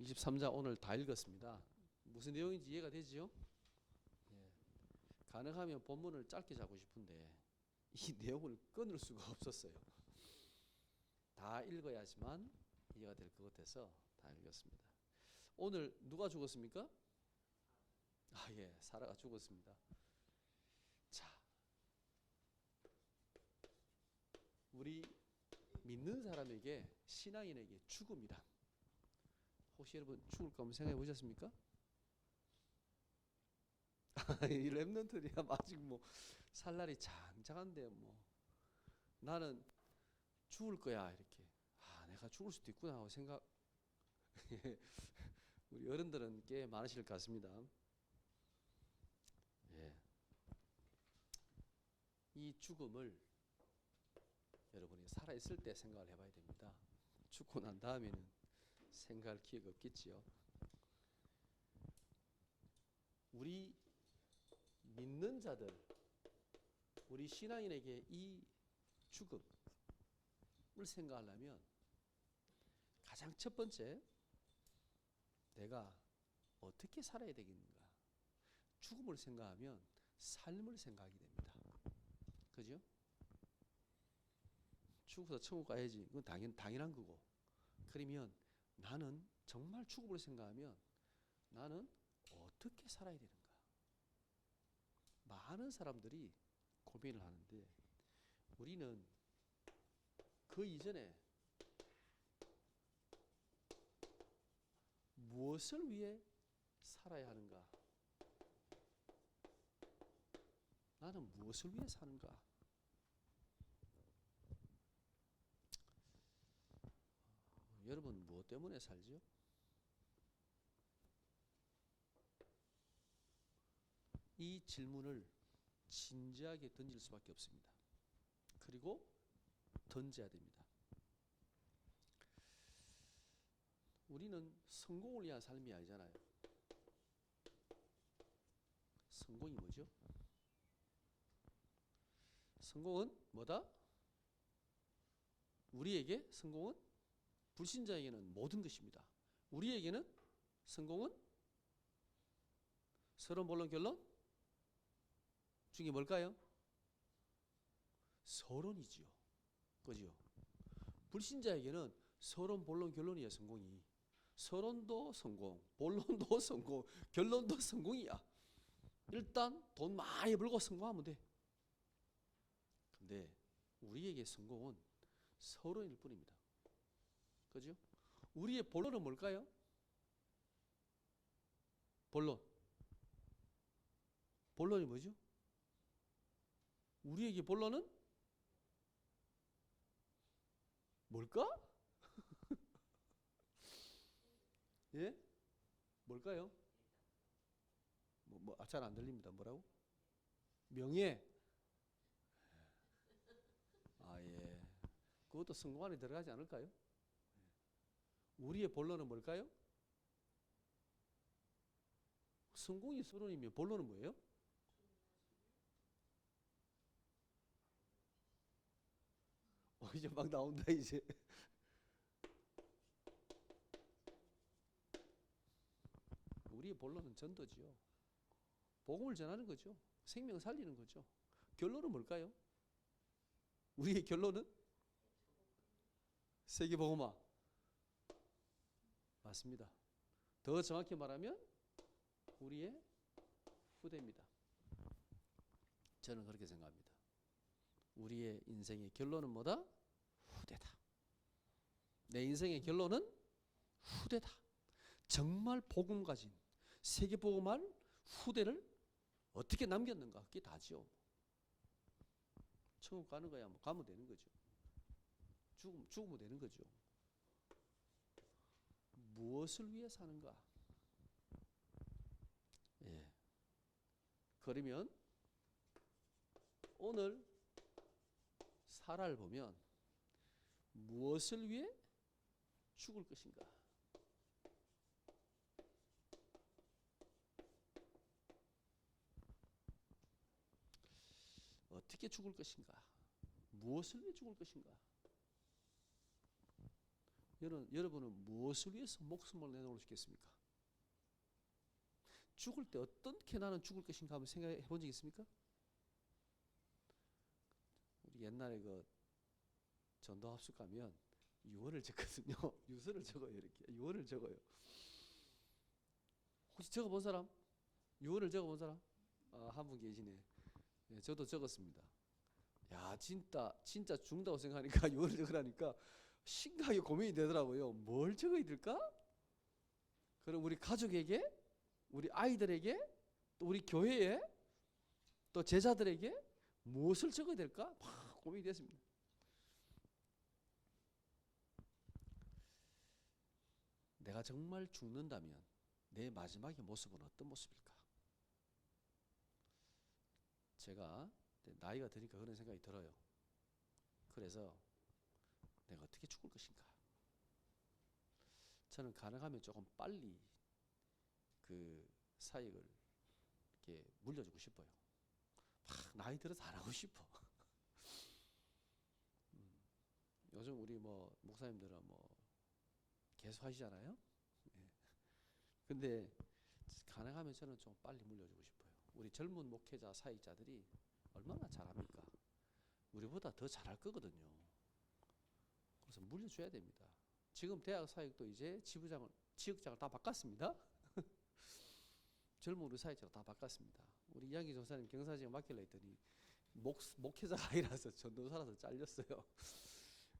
23장 오늘 다 읽었습니다. 무슨 내용인지 이해가 되지요? 예. 가능하면 본문을 짧게 자고 싶은데 이 내용을 끊을 수가 없었어요. 다 읽어야지만 이해가 될 것 같아서 다 읽었습니다. 오늘 누가 죽었습니까? 예, 사라가 죽었습니다. 자, 우리 믿는 사람에게, 신앙인에게 죽음이란, 혹시 여러분 죽을까 한번 생각해 보셨습니까? 이 랩런트들이 아직 뭐 살 날이 장장한데 뭐 나는 죽을 거야 이렇게, 내가 죽을 수도 있구나 하고 생각 우리 어른들은 꽤 많으실 것 같습니다. 예. 이 죽음을 여러분이 살아있을 때 생각을 해봐야 됩니다. 죽고 난 다음에는 생각할 기회가 없겠지요. 우리 믿는 자들, 우리 신앙인에게 이 죽음을 생각하려면 가장 첫 번째, 내가 어떻게 살아야 되겠는가. 죽음을 생각하면 삶을 생각하게 됩니다. 그죠? 죽어서 천국 가야지. 그건 당연한 거고. 그러면 나는 정말 죽음을 생각하면 나는 어떻게 살아야 되는가. 많은 사람들이 고민을 하는데 우리는 그 이전에 무엇을 위해 살아야 하는가? 나는 무엇을 위해 사는가? 여러분 무엇 때문에 살지요? 이 질문을 진지하게 던질 수밖에 없습니다. 그리고 던져야 됩니다. 우리는 성공을 위한 삶이 아니잖아요. 성공이 뭐죠? 성공은 뭐다? 우리에게 성공은, 불신자에게는 모든 것입니다. 우리에게는 성공은 서론, 본론, 결론 중에 뭘까요? 서론이지요. 그죠? 불신자에게는 서론, 본론, 결론이야 성공이. 서론도 성공, 본론도 성공, 결론도 성공이야. 일단 돈 많이 벌고 성공하면 돼. 근데 우리에게 성공은 서론일 뿐입니다. 그죠? 우리의 본론은 뭘까요? 본론. 본론이 뭐죠? 우리에게 본론은 뭘까? 예? 뭘까요? 잘 안 들립니다. 뭐라고? 명예. 예. 그것도 성공 안에 들어가지 않을까요? 우리의 본론은 뭘까요? 성공이 서론이면 본론은 뭐예요? 이제 막 나온다 이제. 우리의 본론은 전도지요. 복음을 전하는 거죠. 생명 살리는 거죠. 결론은 뭘까요? 우리의 결론은 세계복음화. 맞습니다. 더 정확히 말하면 우리의 후대입니다. 저는 그렇게 생각합니다. 우리의 인생의 결론은 뭐다? 후대다. 내 인생의 결론은 후대다. 정말 복음 가진 세계복음할 후대를 어떻게 남겼는가? 그게 다죠. 천국 가는 거야. 뭐 가면 되는 거죠. 죽으면 되는 거죠. 무엇을 위해 사는가? 예. 그러면 오늘 사라를 보면 무엇을 위해 죽을 것인가? 어떻게 죽을 것인가? 무엇을 위해 죽을 것인가? 여러분은 무엇을 위해서 목숨을 내놓을 수 있겠습니까? 죽을 때 어떻게 나는 죽을 것인가 한번 생각해 본 적 있습니까? 우리 옛날에 그 전도 합숙 가면 유언을 적거든요. 유서를 적어요. 이렇게 유언을 적어요. 혹시 적어본 사람? 유언을 적어본 사람? 한 분 계시네. 네, 저도 적었습니다. 야, 진짜 죽는다고 생각하니까 유언을 적으라니까 심각하게 고민이 되더라고요. 뭘 적어야 될까? 그럼 우리 가족에게, 우리 아이들에게, 또 우리 교회에, 또 제자들에게 무엇을 적어야 될까? 막 고민이 됐습니다. 내가 정말 죽는다면 내 마지막의 모습은 어떤 모습일까? 제가 나이가 드니까 그런 생각이 들어요. 그래서 내가 어떻게 죽을 것인가? 저는 가능하면 조금 빨리 그 사역을 이렇게 물려주고 싶어요. 막 나이 들어서 안 하고 싶어. 요즘 우리 뭐 목사님들은 뭐 계속 하시잖아요. 예. 근데 가능하면 저는 좀 빨리 물려주고 싶어요. 우리 젊은 목회자 사역자들이 얼마나 잘합니까? 우리보다 더 잘할 거거든요. 그래서 물려줘야 됩니다. 지금 대학 사역도 이제 지역장을 다 바꿨습니다. 젊은 우리 사역자가 다 바꿨습니다. 우리 이양기 전사님 경사지역 맡기려 했더니 목회자가 아니라서 전도사라서 잘렸어요.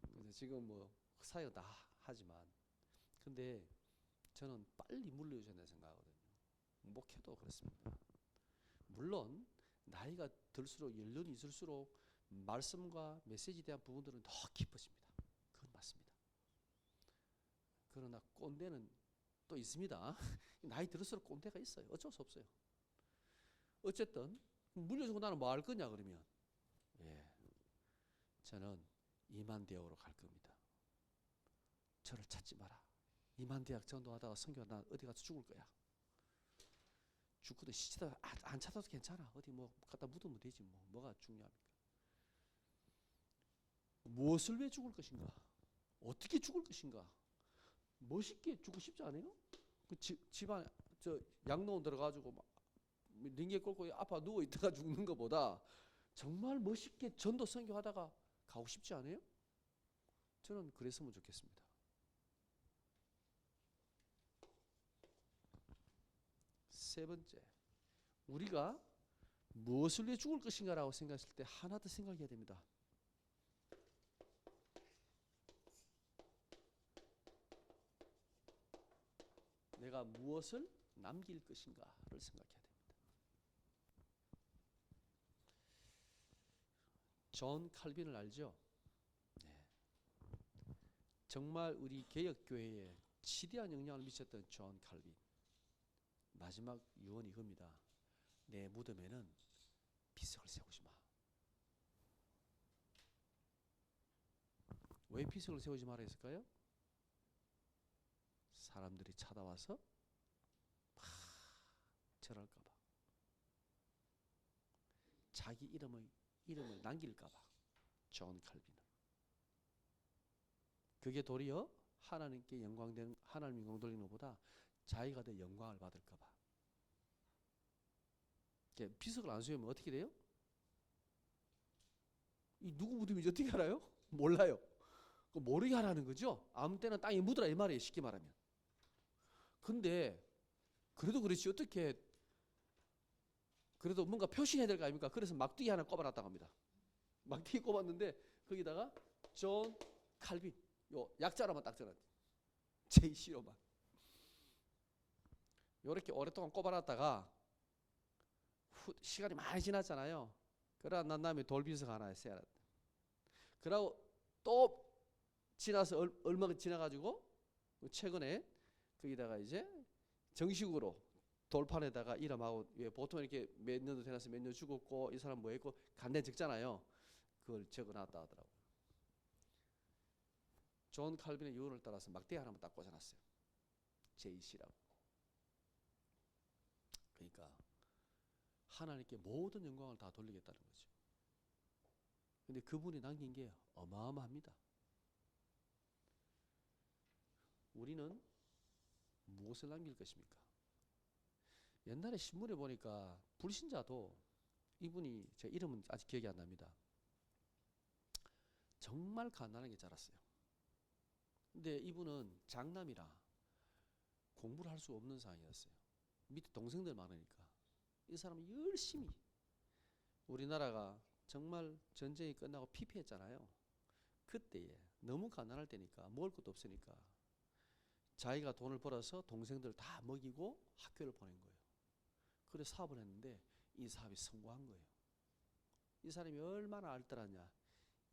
그래서 지금 뭐 사역 다 하지만, 근데 저는 빨리 물려줘야 된다 생각하거든요. 목회도 그렇습니다. 물론 나이가 들수록 연륜이 있을수록 말씀과 메시지에 대한 부분들은 더 깊어집니다. 그건 맞습니다. 그러나 꼰대는 또 있습니다. 나이 들을수록 꼰대가 있어요. 어쩔 수 없어요. 어쨌든 물려주고 나는 뭐 할 거냐 그러면, 예, 저는 이만대학으로 갈 겁니다. 저를 찾지 마라. 이만대학 전도하다가 선교하다 나 어디 가서 죽을 거야. 죽고도 시체도 안 찾아도 괜찮아. 어디 뭐 갖다 묻으면 되지 뭐. 뭐가 중요합니까? 무엇을 위해 죽을 것인가? 어떻게 죽을 것인가? 멋있게 죽고 싶지 않아요? 그 집안 저 양로원 들어가지고 막 링게 꼴고 아파 누워 있다가 죽는 것보다 정말 멋있게 전도 선교하다가 가고 싶지 않아요? 저는 그랬으면 좋겠습니다. 세 번째, 우리가 무엇을 위해 죽을 것인가라고 생각했을 때 하나 더 생각해야 됩니다. 내가 무엇을 남길 것인가를 생각해야 됩니다. 존 칼빈을 알죠? 네. 정말 우리 개혁교회에 지대한 영향을 미쳤던 존 칼빈. 마지막 유언이 이겁니다. 내 무덤에는 비석을 세우지 마. 왜 비석을 세우지 말아 했을까요? 사람들이 찾아와서 막 절할까봐, 자기 이름을 남길까봐. 존 칼빈은 그게 도리어 하나님께 하나님 영광 돌리는 것보다 자기가 더 영광을 받을까봐. 비석을 안 세우면 어떻게 돼요? 이 누구 무덤인지 어떻게 알아요? 몰라요. 모르게 하라는 거죠. 아무 때나 땅에 묻으라 이 말이에요. 쉽게 말하면. 근데 그래도 그렇지 어떻게, 그래도 뭔가 표시해야 될 거 아닙니까? 그래서 막대기 하나 꼽아놨다고 합니다. 막대기 꼽았는데 거기다가 존 칼빈 요 약자로만 딱 적어놨대. JC로만. 요렇게 오랫동안 꼽아놨다가 시간이 많이 지났잖아요. 그러다 난 다음에 돌비석 하나 세워놨다. 그러고 또 지나서 얼마가 지나가지고 최근에 거기다가 이제 정식으로 돌판에다가 이름하고, 보통 이렇게 몇 년도 되나서 몇 년 죽었고 이 사람 뭐 했고 간대 적잖아요. 그걸 적어놨다 하더라고요. 존 칼빈의 유언을 따라서 막대기 하나만 딱 꽂아놨어요. JC라고. 그러니까 하나님께 모든 영광을 다 돌리겠다는 거죠. 근데 그분이 남긴 게 어마어마합니다. 우리는 무엇을 남길 것입니까? 옛날에 신문에 보니까 불신자도 이분이 제 이름은 아직 기억이 안 납니다. 정말 가난하게 자랐어요. 근데 이분은 장남이라 공부를 할 수 없는 상황이었어요. 밑에 동생들 많으니까. 이 사람은 열심히, 우리나라가 정말 전쟁이 끝나고 피폐했잖아요. 그때에 너무 가난할 때니까, 먹을 것도 없으니까 자기가 돈을 벌어서 동생들 다 먹이고 학교를 보낸 거예요. 그래서 사업을 했는데 이 사업이 성공한 거예요. 이 사람이 얼마나 알뜰하냐.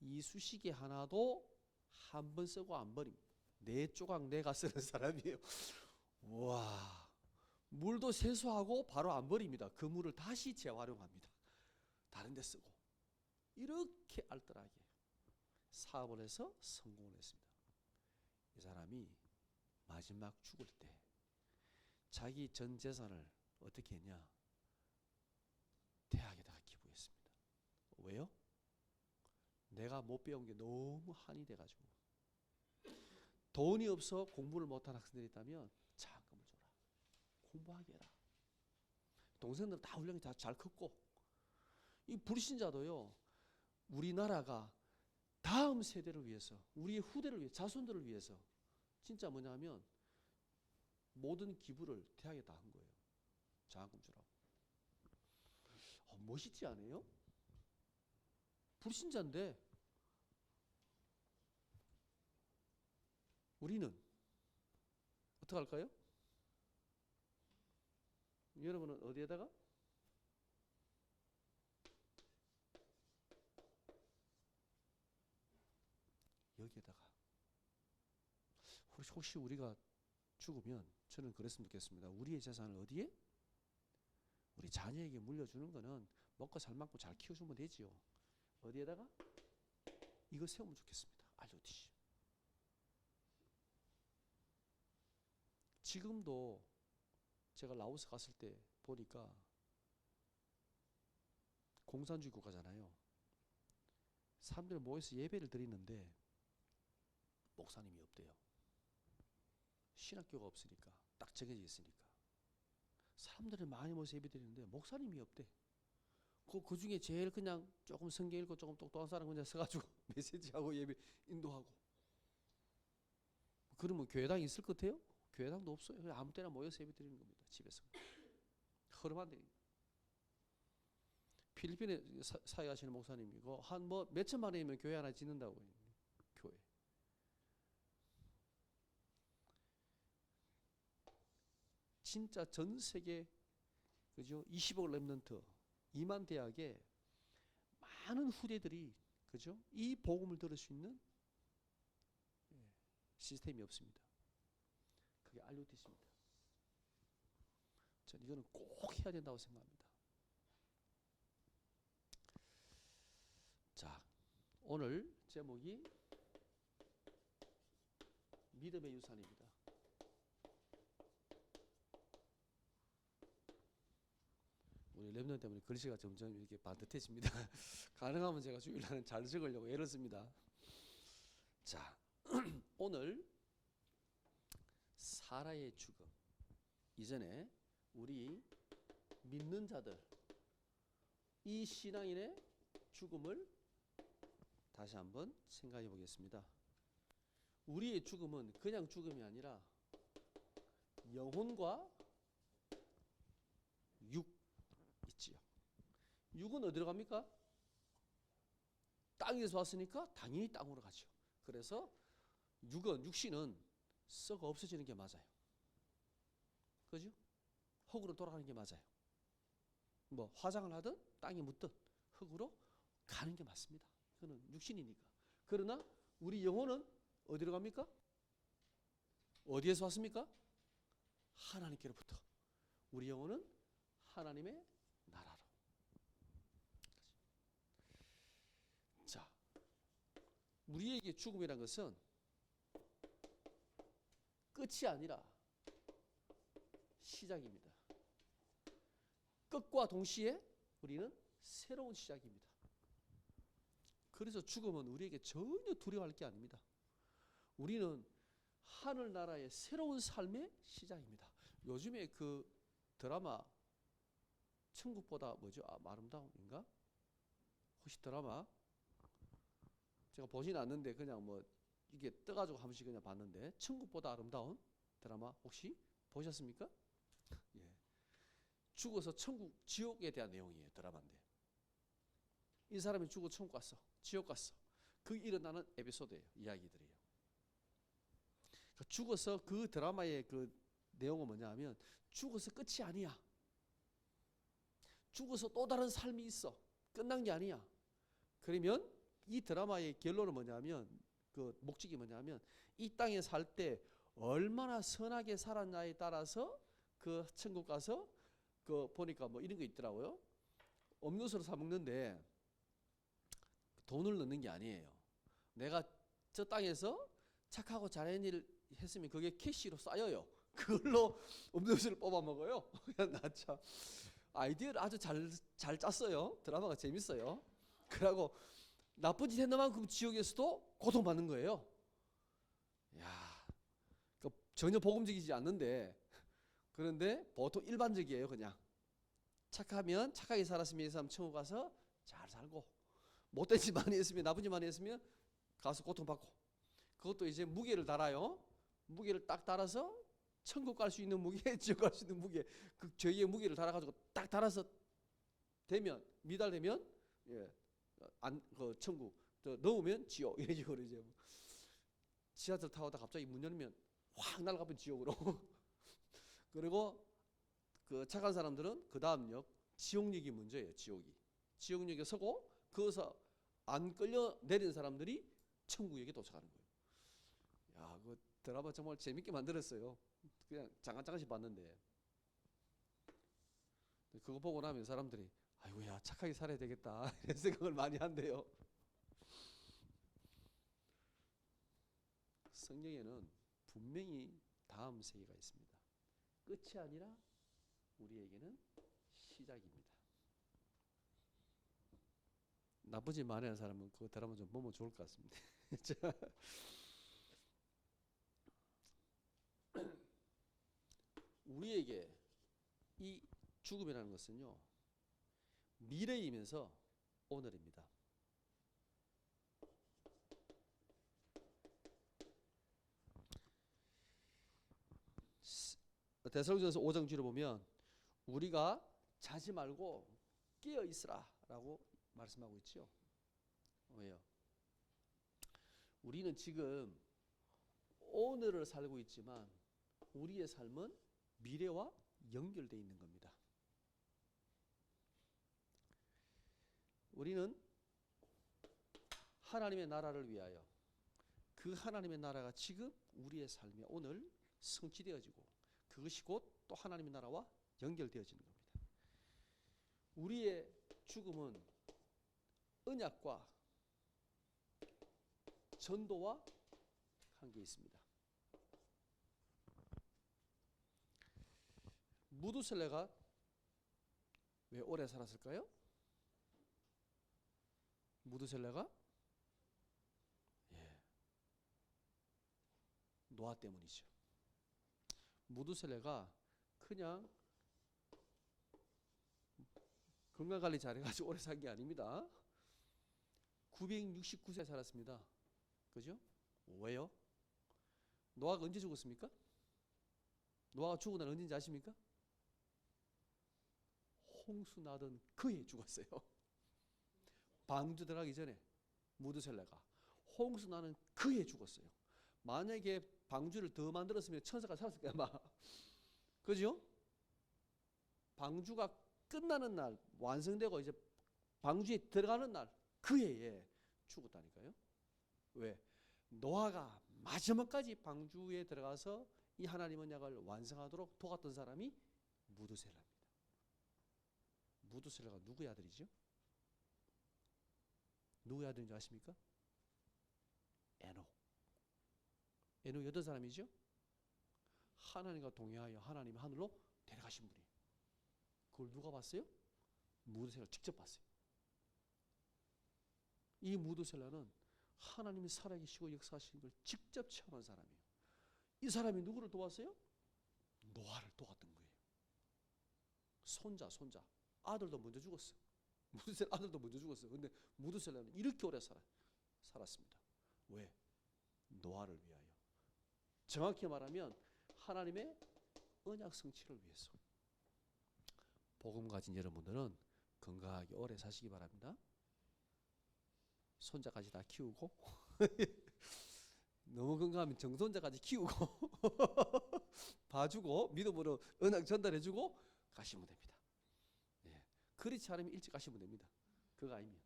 이쑤시개 하나도 한 번 쓰고 안 버립니다. 4조각 내가 쓰는 사람이에요. 와, 물도 세수하고 바로 안 버립니다. 그 물을 다시 재활용합니다. 다른 데 쓰고. 이렇게 알뜰하게 사업을 해서 성공을 했습니다. 이 사람이 마지막 죽을 때 자기 전 재산을 어떻게 했냐? 대학에다가 기부했습니다. 왜요? 내가 못 배운 게 너무 한이 돼가지고. 돈이 없어 공부를 못한 학생들이 있다면 장학금을 줘라. 공부하게 해라. 동생들은 다 훌륭히 잘 컸고, 이 불신자도요, 우리나라가 다음 세대를 위해서, 우리의 후대를 위해, 자손들을 위해서 진짜 뭐냐면 모든 기부를 대학에 다 한 거예요. 장학금 주라고. 멋있지 않아요? 불신자인데 우리는 어떻게 할까요? 여러분은 어디에다가? 여기에다가. 혹시 우리가 죽으면 저는 그랬으면 좋겠습니다. 우리의 재산을 어디에? 우리 자녀에게 물려주는 거는 먹고 살만큼 잘 키워주면 되지요. 어디에다가? 이거 세우면 좋겠습니다. 알려주시. 지금도 제가 라오스 갔을 때 보니까 공산주의 국가잖아요. 사람들이 모여서 예배를 드리는데 목사님이 없대요. 신학교가 없으니까, 딱 정해져 있으니까. 사람들이 많이 모여서 예배 드리는데 목사님이 없대. 그 중에 제일 그냥 조금 성경 읽고 조금 똑똑한 사람 그냥 서가지고 메시지하고 예배 인도하고. 그러면 교회당이 있을 것 같아요? 교회당도 없어요. 그냥 아무 때나 모여서 예배 드리는 겁니다. 집에서. 허름한데. 필리핀에 사역하시는 목사님이고 한 뭐 몇천만 원이면 교회 하나 짓는다고. 교회. 진짜 전 세계 그죠? 20억 랩런트 2만 대학에 많은 후대들이 그죠? 이 복음을 들을 수 있는 시스템이 없습니다. 그게 알료티스입니다. 저는 이거는 꼭 해야 된다고 생각합니다. 자, 오늘 제목이 믿음의 유산입니다. 우리 랩넌 때문에 글씨가 점점 이렇게 반듯해집니다. 가능하면 제가 주일날은 잘 적으려고 애를 씁니다. 자, 오늘 사라의 죽음. 이전에 우리 믿는 자들, 이 신앙인의 죽음을 다시 한번 생각해 보겠습니다. 우리의 죽음은 그냥 죽음이 아니라 영혼과 육 있지요. 육은 어디로 갑니까? 땅에서 왔으니까 당연히 땅으로 가죠. 그래서 육신은 썩어 없어지는 게 맞아요. 그죠? 흙으로 돌아가는 게 맞아요. 뭐 화장을 하든 땅에 묻든 흙으로 가는 게 맞습니다. 그거는 육신이니까. 그러나 우리 영혼은 어디로 갑니까? 어디에서 왔습니까? 하나님께로부터. 우리 영혼은 하나님의 나라로. 자, 우리에게 죽음이란 것은 끝이 아니라 시작입니다. 끝과 동시에 우리는 새로운 시작입니다. 그래서 죽음은 우리에게 전혀 두려워할 게 아닙니다. 우리는 하늘나라의 새로운 삶의 시작입니다. 요즘에 그 드라마 천국보다 뭐죠? 아름다움인가? 혹시 드라마 제가 보진 않는데 그냥 뭐 이게 떠가지고 한 번씩 그냥 봤는데 천국보다 아름다운 드라마 혹시 보셨습니까? 예. 죽어서 천국, 지옥에 대한 내용이에요. 드라마인데 이 사람이 죽어 천국 갔어, 지옥 갔어. 그 일어나는 에피소드예요. 이야기들이에요. 그러니까 죽어서 그 드라마의 그 내용은 뭐냐 하면 죽어서 끝이 아니야. 죽어서 또 다른 삶이 있어. 끝난 게 아니야. 그러면 이 드라마의 결론은 뭐냐면 그 목적이 뭐냐면 이 땅에 살 때 얼마나 선하게 살았냐에 따라서 그 천국 가서 그 보니까 뭐 이런 거 있더라고요. 음료수를 사 먹는데 돈을 넣는 게 아니에요. 내가 저 땅에서 착하고 잘한 일 했으면 그게 캐시로 쌓여요. 그걸로 음료수를 뽑아 먹어요. 나 참 아이디어를 아주 잘 짰어요. 드라마가 재밌어요. 그러고 나쁜 짓 했는 만큼 지옥에서도 고통받는 거예요. 야, 전혀 복음적이지 않는데 그런데 보통 일반적이에요. 그냥 착하면 착하게 살았으면 이 사람 천국 가서 잘 살고 못된 짓 많이 했으면 나쁜 짓 많이 했으면 가서 고통받고 그것도 이제 무게를 달아요. 무게를 딱 달아서 천국 갈 수 있는 무게, 지옥 갈 수 있는 무게, 그 죄의 무게를 달아가지고 딱 달아서 되면 미달되면 예, 그 천국 넣으면 지옥 이런 식으로 이제 지하철 타고다 갑자기 문 열면 확 날아가면 지옥으로. 그리고 그 착한 사람들은 그 다음 역 지옥역이 문제예요. 지옥역에 서고 거기서 안 끌려 내린 사람들이 천국역에 도착하는 거예요. 야, 그 드라마 정말 재밌게 만들었어요. 그냥 잠깐씩 봤는데 그거 보고 나면 사람들이 아이고야 착하게 살아야 되겠다 이런 생각을 많이 한대요. 성경에는 분명히 다음 세계가 있습니다. 끝이 아니라 우리에게는 시작입니다. 나쁘지 많은 사람은 그 드라마 좀 보면 좋을 것 같습니다. 우리에게 이 죽음이라는 것은요 미래이면서 오늘입니다. 데살로니가서 5장 뒤로 보면 우리가 자지 말고 깨어 있으라라고 말씀하고 있죠. 왜요? 우리는 지금 오늘을 살고 있지만 우리의 삶은 미래와 연결되어 있는 겁니다. 우리는 하나님의 나라를 위하여 그 하나님의 나라가 지금 우리의 삶에 오늘 성취되어지고 그것이 곧 또 하나님의 나라와 연결되어지는 겁니다. 우리의 죽음은 언약과 전도와 관계 있습니다. 무두셀레가 왜 오래 살았을까요? 무두셀레가 노아 때문이죠. 무두셀레가 그냥 건강관리 잘해가지고 오래 산 게 아닙니다. 969세 살았습니다. 그죠? 왜요? 노아가 언제 죽었습니까? 노아가 죽은 날 언제인지 아십니까? 홍수 나던 그 해에 죽었어요. 방주 들어가기 전에 무두셀레가 홍수 나는 그 해에 죽었어요. 만약에 방주를 더 만들었으면 천사가 살았을 거야 아마. 그죠? 방주가 끝나는 날 완성되고 이제 방주에 들어가는 날 그 해에 죽었다니까요. 왜? 노아가 마지막까지 방주에 들어가서 이 하나님 언약을 완성하도록 도왔던 사람이 무두셀라입니다. 무두셀라가 누구의 아들이죠? 누구의 아들인지 아십니까? 에녹. 에녹이 어떤 사람이죠? 하나님과 동행하여 하나님이 하늘로 데려가신 분이에요. 그걸 누가 봤어요? 무두셀라가 직접 봤어요. 이 무두셀라는 하나님이 살아계시고 역사하시는 걸 직접 체험한 사람이에요. 이 사람이 누구를 도왔어요? 노아를 도왔던 거예요. 손자. 아들도 먼저 죽었어. 무드셀 아들도 먼저 죽었어. 근데 무드셀라는 이렇게 오래 살았습니다. 왜? 노아를 위하여. 정확히 말하면 하나님의 언약 성취를 위해서. 복음 가진 여러분들은 건강하게 오래 사시기 바랍니다. 손자까지 다 키우고 너무 건강하면 정손자까지 키우고 봐주고 믿음으로 언약 전달해주고 가시면 됩니다. 예. 그렇지 않으면 일찍 가시면 됩니다. 그거 아니면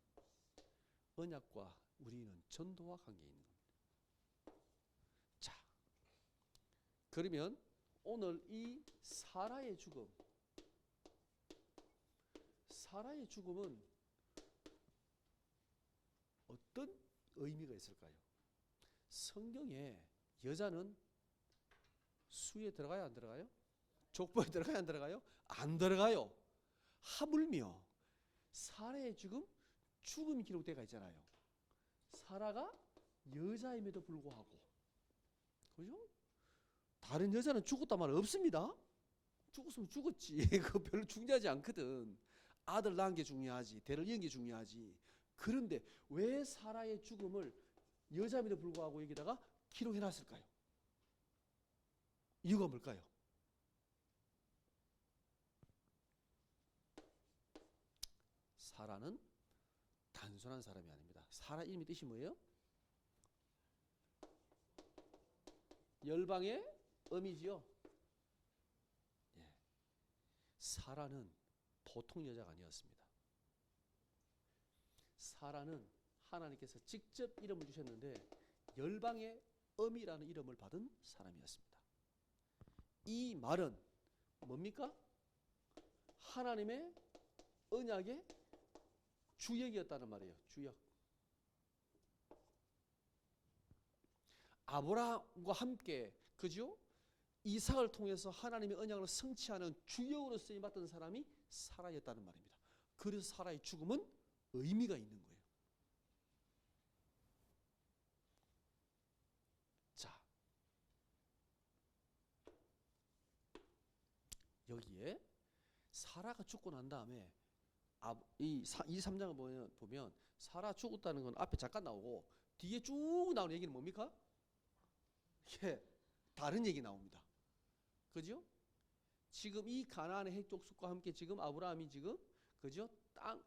언약과 우리는 전도와 관계 있는 겁니다. 자, 그러면 오늘 이 사라의 죽음은 어떤 의미가 있을까요? 성경에 여자는 수에 들어가요, 안 들어가요? 족보에 들어가요, 안 들어가요? 안 들어가요. 하물며 사라의 죽음이 기록되어 있잖아요. 사라가 여자임에도 불구하고, 그죠? 다른 여자는 죽었단 말 없습니다. 죽었으면 죽었지. 그거 별로 중요하지 않거든. 아들 낳은 게 중요하지, 대를 이은 게 중요하지. 그런데 왜 사라의 죽음을 여자임에도 불구하고 여기다가 기록해놨을까요? 이유가 뭘까요? 사라는 단순한 사람이 아닙니다. 사라 이름의 뜻이 뭐예요? 열방의 어미지요. 예. 사라는 보통 여자가 아니었습니다. 사라는 하나님께서 직접 이름을 주셨는데 열방의 어미라는 이름을 받은 사람이었습니다. 이 말은 뭡니까? 하나님의 언약의 주역이었다는 말이에요. 주역. 아브라함과 함께, 그죠? 이삭을 통해서 하나님의 언약을 성취하는 주역으로 쓰임받던 사람이 사라였다는 말입니다. 그래서 사라의 죽음은 의미가 있는 거예요. 자, 여기에 사라가 죽고 난 다음에 이 3장을 보면 사라 죽었다는 건 앞에 잠깐 나오고 뒤에 쭉 나오는 얘기는 뭡니까? 예, 다른 얘기 나옵니다. 그죠? 지금 이 가나안의 핵족속과 함께 지금 아브라함이 지금, 그죠?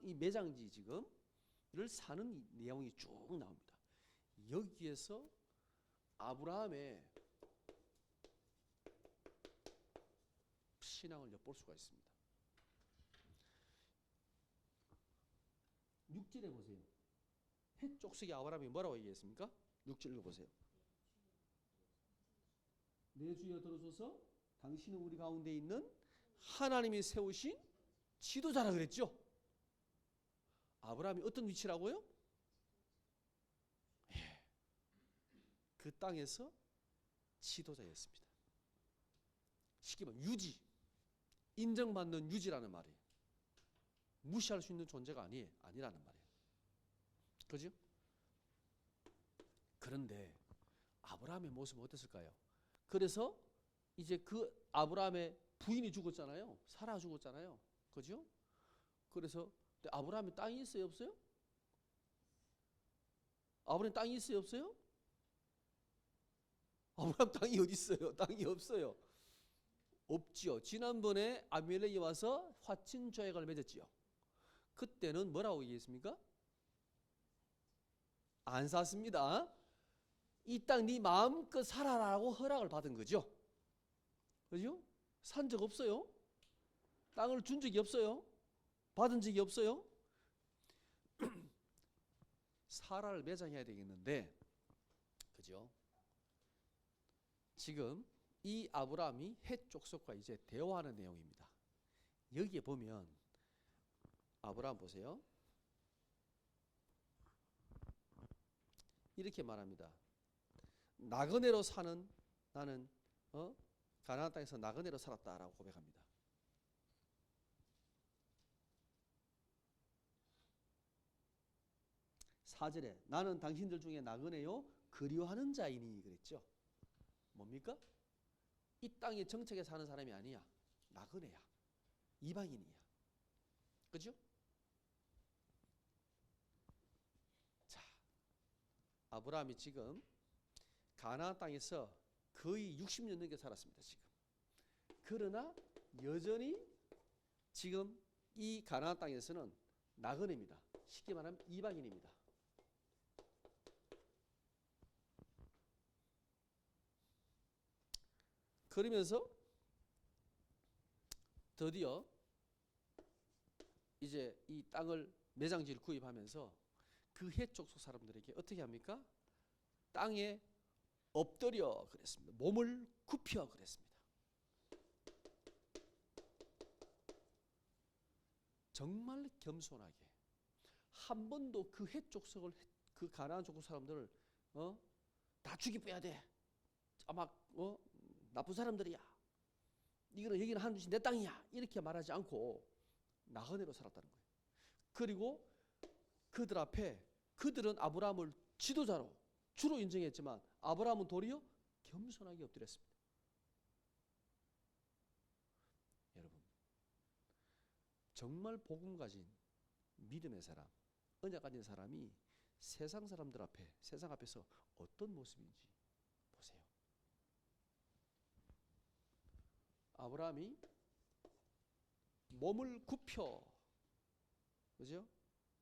이 매장지 지금를 사는 내용이 쭉 나옵니다. 여기에서 아브라함의 신앙을 엿볼 수가 있습니다. 6절에 보세요. 핵족속의 아브라함이 뭐라고 얘기했습니까? 6절 읽어보세요. 내 주여 들어서서 당신은 우리 가운데 있는 하나님이 세우신 지도자라 그랬죠. 아브라함이 어떤 위치라고요? 예. 그 땅에서 지도자였습니다. 쉽게 말하면 유지, 인정받는 유지라는 말이에요. 무시할 수 있는 존재가 아니라는 말이에요. 그죠? 그런데 아브라함의 모습은 어땠을까요? 그래서 이제 그 아브라함의 부인이 죽었잖아요. 사라 죽었잖아요. 그죠? 그래서 아브라함이 땅이 있어요, 없어요? 아브라함 땅이 있어요, 없어요? 아브라함 땅이 어디 있어요? 땅이 없어요. 없지요. 지난번에 아비멜렉이 와서 화친 조약을 맺었지요. 그때는 뭐라고 얘기했습니까? 안 샀습니다. 이 땅 네 마음껏 살아라라고 허락을 받은 거죠. 그죠? 산 적 없어요. 땅을 준 적이 없어요. 받은 적이 없어요. 사라를 매장해야 되겠는데, 그죠? 지금 이 아브라함이 헷 족속과 이제 대화하는 내용입니다. 여기에 보면 아브라함 보세요. 이렇게 말합니다. 나그네로 사는 나는 가나안 땅에서 나그네로 살았다라고 고백합니다. 사절에 나는 당신들 중에 나그네요 그리워하는 자이니 그랬죠. 뭡니까? 이 땅에 정착해 사는 사람이 아니야. 나그네야. 이방인이야. 그죠? 자, 아브라함이 지금 가나안 땅에서 거의 60년 넘게 살았습니다. 지금. 그러나 여전히 지금 이 가나안 땅에서는 나그네입니다. 쉽게 말하면 이방인입니다. 그러면서 드디어 이제 이 땅을 매장지를 구입하면서 그 해족속 사람들에게 어떻게 합니까? 땅에 엎드려 그랬습니다. 몸을 굽혀 그랬습니다. 정말 겸손하게 한 번도 그 해족속을 그 가나안 족속 사람들을 다 죽이 빼야 돼. 아마 나쁜 사람들이야. 이거는 여기는 하나님 내 땅이야. 이렇게 말하지 않고 나그네로 살았다는 거예요. 그리고 그들 앞에 그들은 아브라함을 지도자로 주로 인정했지만 아브라함은 도리어 겸손하게 엎드렸습니다. 여러분, 정말 복음 가진 믿음의 사람, 언약 가진 사람이 세상 사람들 앞에, 세상 앞에서 어떤 모습인지 보세요. 아브라함이 몸을 굽혀, 그죠?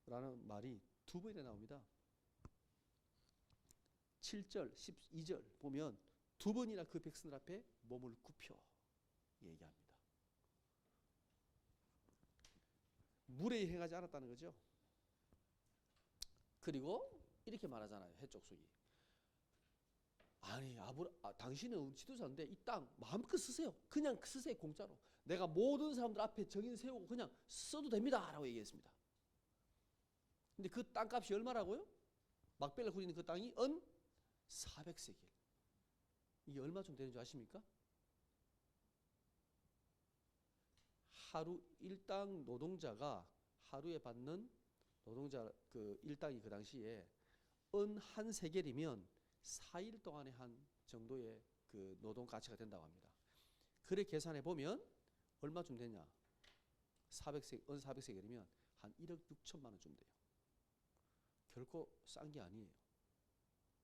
라는 말이 두 번이나 나옵니다. 7절, 12절 보면 두 번이나 그 백성들 앞에 몸을 굽혀 얘기합니다. 무례히 행하지 않았다는 거죠. 그리고 이렇게 말하잖아요. 해족속이. 아니 당신은 우리 지도자인데 이 땅 마음껏 쓰세요. 그냥 쓰세요. 공짜로. 내가 모든 사람들 앞에 정인 세우고 그냥 써도 됩니다. 라고 얘기했습니다. 근데 그 땅값이 얼마라고요? 막벨라 굴리는 그 땅이 은 400세겔. 이게 얼마쯤 되는 줄 아십니까? 하루 일당 노동자가 하루에 받는 노동자 그 일당이 그 당시에 은 한 세겔이면 4일 동안에 한 정도의 그 노동 가치가 된다고 합니다. 그래 계산해 보면 얼마쯤 되냐? 은 400세겔이면 한 1억 6천만 원쯤 돼요. 결코 싼 게 아니에요.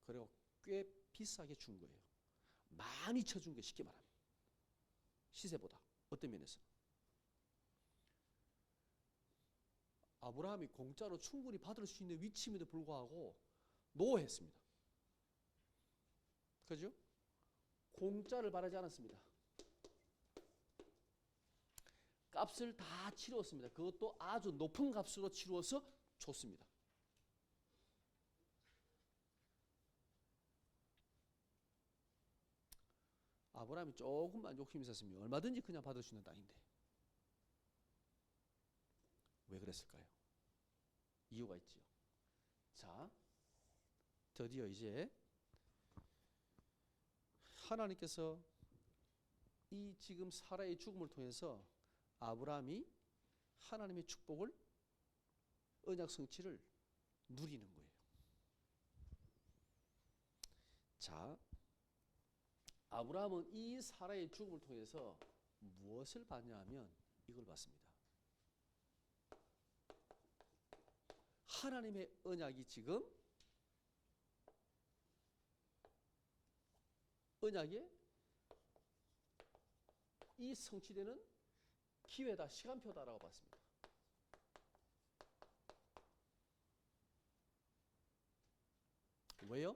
그리고 꽤 비싸게 준 거예요. 많이 쳐준 게 쉽게 말하면 시세보다 어떤 면에서 아브라함이 공짜로 충분히 받을 수 있는 위치임에도 불구하고 노했습니다. 그죠? 공짜를 바라지 않았습니다. 값을 다 치루었습니다. 그것도 아주 높은 값으로 치루어서 줬습니다. 아브라함이 조금만 욕심이 있었으면 얼마든지 그냥 받을 수 있는 땅인데 왜 그랬을까요? 이유가 있지요. 자, 드디어 이제 하나님께서 이 지금 사라의 죽음을 통해서 아브라함이 하나님의 축복을 언약 성취를 누리는 거예요. 자, 아브라함은 이 사라의 죽음을 통해서 무엇을 받냐 하면 이걸 받습니다. 하나님의 언약이 지금 언약에 이 성취되는 기회다, 시간표다라고 봤습니다. 왜요?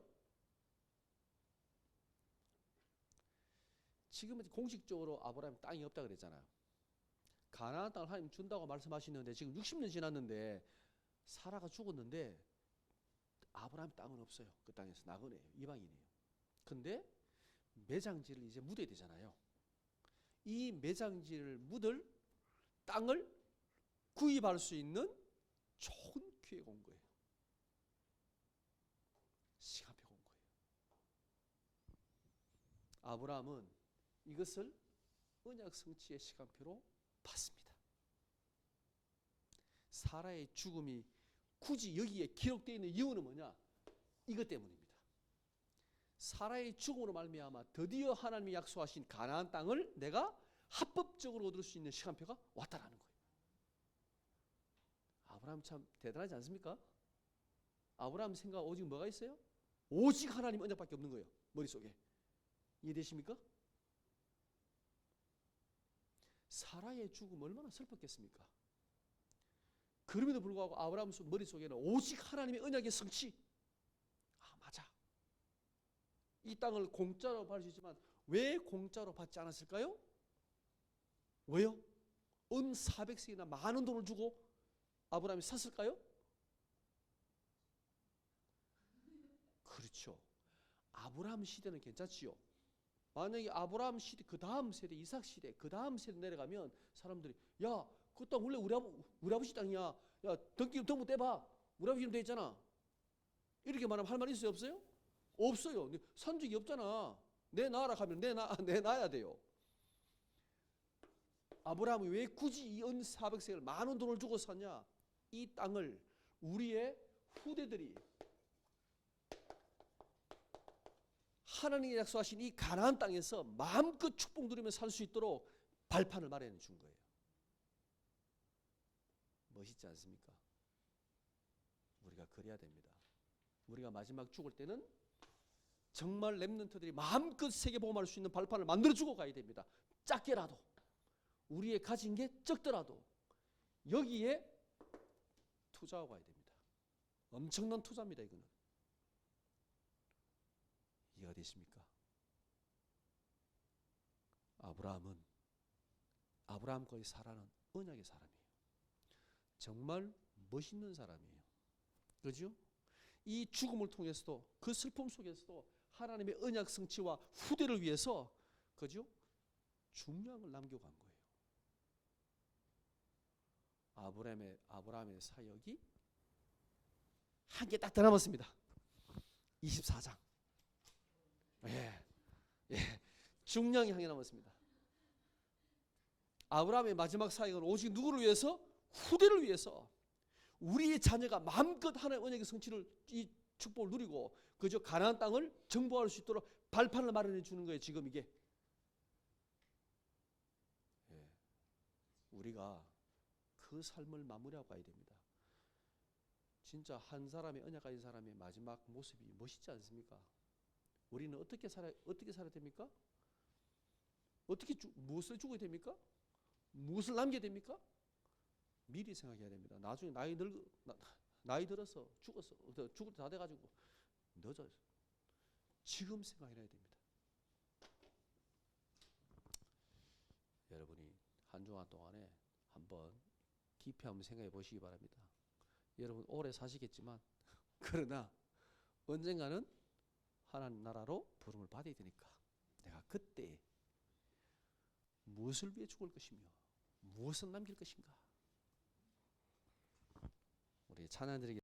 지금은 공식적으로 아브라함 땅이 없다 그랬잖아요. 가나안 땅을 하나님 준다고 말씀하시는데 지금 60년 지났는데 사라가 죽었는데 아브라함 땅은 없어요. 그 땅에서 나그네예요. 이방인이에요. 근데 매장지를 이제 묻어야 되잖아요. 이 매장지를 묻을 땅을 구입할 수 있는 좋은 기회가 온 거예요. 시간표가 온 거예요. 아브라함은 이것을 언약 성취의 시간표로 봤습니다. 사라의 죽음이 굳이 여기에 기록되어 있는 이유는 뭐냐? 이것 때문입니다. 사라의 죽음으로 말미암아 드디어 하나님이 약속하신 가나안 땅을 내가 합법적으로 얻을 수 있는 시간표가 왔다라는 거예요. 아브라함 참 대단하지 않습니까? 아브라함 생각 오직 뭐가 있어요? 오직 하나님 언약밖에 없는 거예요. 머릿속에. 이해되십니까? 사라의 죽음 얼마나 슬펐겠습니까? 그럼에도 불구하고 아브라함 머릿속에는 오직 하나님의 언약의 성취. 아, 맞아. 이 땅을 공짜로 받을 수 있지만 왜 공짜로 받지 않았을까요? 왜요? 은 400세기나 많은 돈을 주고 아브라함이 샀을까요? 그렇죠. 아브라함 시대는 괜찮지요. 만약에 아브라함 시대 그 다음 세대 이삭 시대 그 다음 세대 내려가면 사람들이 야, 그 땅 원래 우리 아버지 땅이야. 야, 등기 떼봐. 우리 아버지 이름 돼 있잖아. 이렇게 말하면 할 말 있어요, 없어요? 없어요. 산 적이 없잖아. 내 나라 하면 내 나야 돼요. 아브라함이 왜 굳이 이 은 400세를 많은 돈을 주고 샀냐? 이 땅을 우리의 후대들이 하나님이 약속하신 이 가나안 땅에서 마음껏 축복 누리며 살 수 있도록 발판을 마련해 준 거예요. 멋있지 않습니까? 우리가 그래야 됩니다. 우리가 마지막 죽을 때는 정말 렘넌트들이 마음껏 세계복음할 수 있는 발판을 만들어주고 가야 됩니다. 작게라도 우리의 가진 게 적더라도 여기에 투자하고 가야 됩니다. 엄청난 투자입니다. 이거는. 이해가 되십니까? 아브라함 거의 사라는 언약의 사람이에요. 정말 멋있는 사람이에요. 그죠? 이 죽음을 통해서도 그 슬픔 속에서도 하나님의 언약 성취와 후대를 위해서 그죠? 중요한 걸 남겨간 거예요. 아브라함의 사역이 한 개 딱 더 남았습니다. 24장. 중량이 한 개 남았습니다. 아브라함의 마지막 사역은 오직 누구를 위해서? 후대를 위해서. 우리의 자녀가 마음껏 하나님의 언약의 성취를 이 축복을 누리고 그저 가나안 땅을 정복할 수 있도록 발판을 마련해 주는 거예요. 지금 이게. 우리가 그 삶을 마무리하고 가야 됩니다. 진짜 한 사람의 언약 가진 사람의 마지막 모습이 멋있지 않습니까? 우리는 어떻게 살아야 됩니까? 무엇을 죽어야 됩니까? 무엇을 남겨야 됩니까? 미리 생각해야 됩니다. 나중에 나이 들어서 죽을 때 다 돼가지고 늦어요. 지금 생각해야 됩니다. 여러분이 한 주간 동안에 한번 깊이 한번 생각해 보시기 바랍니다. 여러분 오래 사시겠지만 그러나 언젠가는 하나님 나라로 부름을 받아야 되니까 내가 그때 무엇을 위해 죽을 것이며 무엇을 남길 것인가. 우리 찬양드리겠습니다.